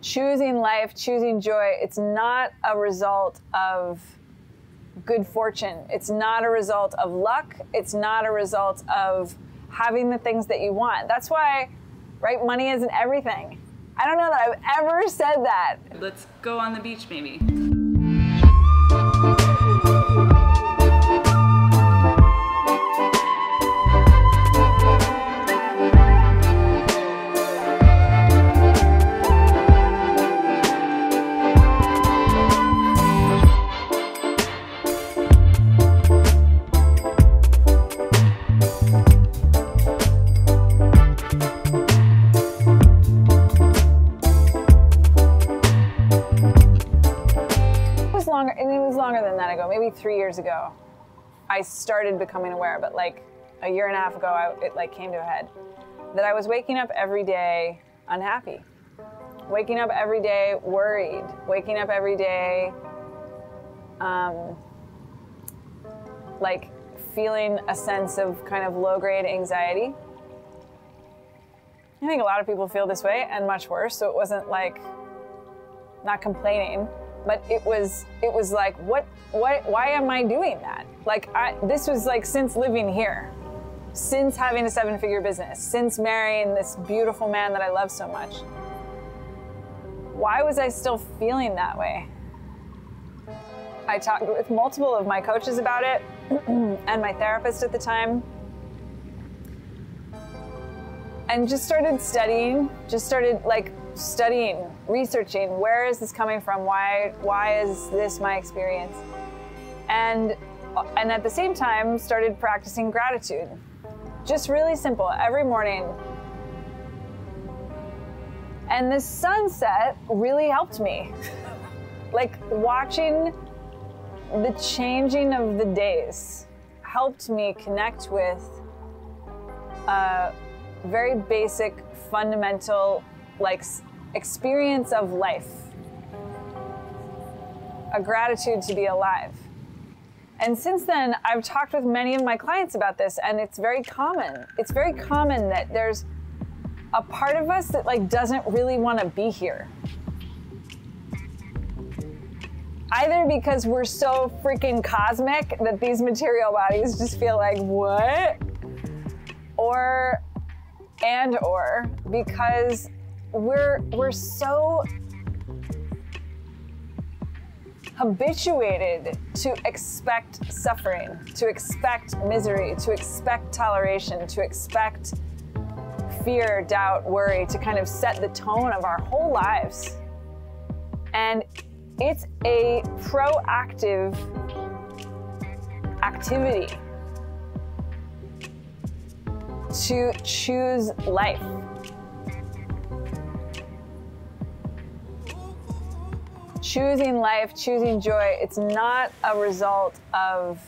Choosing life, choosing joy, it's not a result of good fortune. It's not a result of luck. It's not a result of having the things that you want. That's why, right, money isn't everything. I don't know that I've ever said that. Let's go on the beach, maybe. And it was longer than that ago, maybe 3 years ago, I started becoming aware, but like a year and a half ago, it like came to a head, that I was waking up every day unhappy, waking up every day worried, waking up every day like feeling a sense of kind of low-grade anxiety. I think a lot of people feel this way and much worse, so it wasn't like not complaining. But it was like, why am I doing that? Like, this was like since living here, since having a 7-figure business, since marrying this beautiful man that I love so much. Why was I still feeling that way? I talked with multiple of my coaches about it and my therapist at the time, and just started studying, researching, where is this coming from? Why is this my experience? And at the same time, started practicing gratitude. Just really simple, every morning. And the sunset really helped me. Like watching the changing of the days helped me connect with a very basic, fundamental, like experience of life, a gratitude to be alive. And since then, I've talked with many of my clients about this, and it's very common. It's very common that there's a part of us that like doesn't really want to be here. Either because we're so freaking cosmic that these material bodies just feel like, what? Or because we're so habituated to expect suffering, to expect misery, to expect toleration, to expect fear, doubt, worry, to kind of set the tone of our whole lives. And it's a proactive activity to choose life. Choosing life, choosing joy, it's not a result of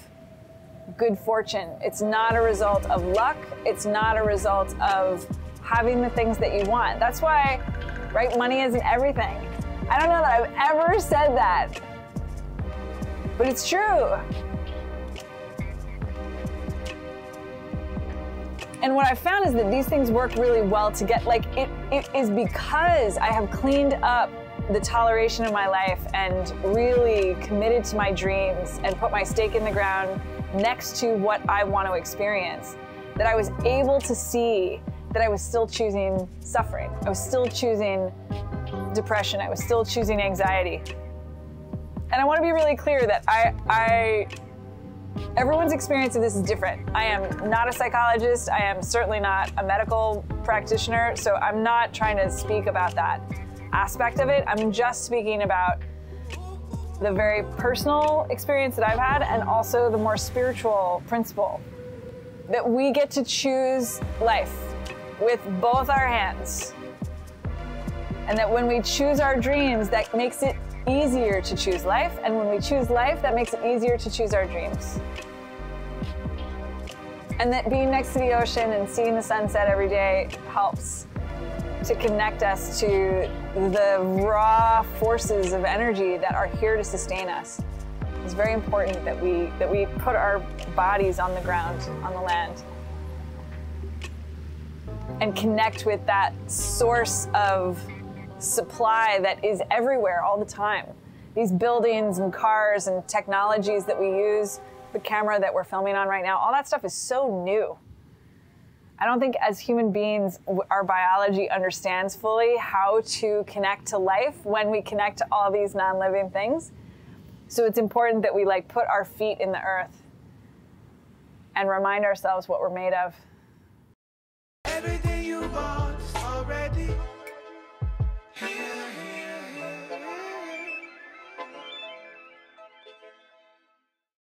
good fortune. It's not a result of luck. It's not a result of having the things that you want. That's why, right, money isn't everything. I don't know that I've ever said that, but it's true. And what I found is that these things work really well to get, like, it is because I have cleaned up the toleration of my life and really committed to my dreams and put my stake in the ground next to what I want to experience, that I was able to see that I was still choosing suffering. I was still choosing depression. I was still choosing anxiety. And I want to be really clear that everyone's experience of this is different. I am not a psychologist. I am certainly not a medical practitioner. So I'm not trying to speak about that aspect of it. I'm just speaking about the very personal experience that I've had, and also the more spiritual principle that we get to choose life with both our hands. And that when we choose our dreams, that makes it easier to choose life. And when we choose life, that makes it easier to choose our dreams. And that being next to the ocean and seeing the sunset every day helps to connect us to the raw forces of energy that are here to sustain us. It's very important that we put our bodies on the ground, on the land, and connect with that source of supply that is everywhere all the time. These buildings and cars and technologies that we use, the camera that we're filming on right now, all that stuff is so new. I don't think as human beings, our biology understands fully how to connect to life when we connect to all these non-living things. So it's important that we put our feet in the earth and remind ourselves what we're made of. Everything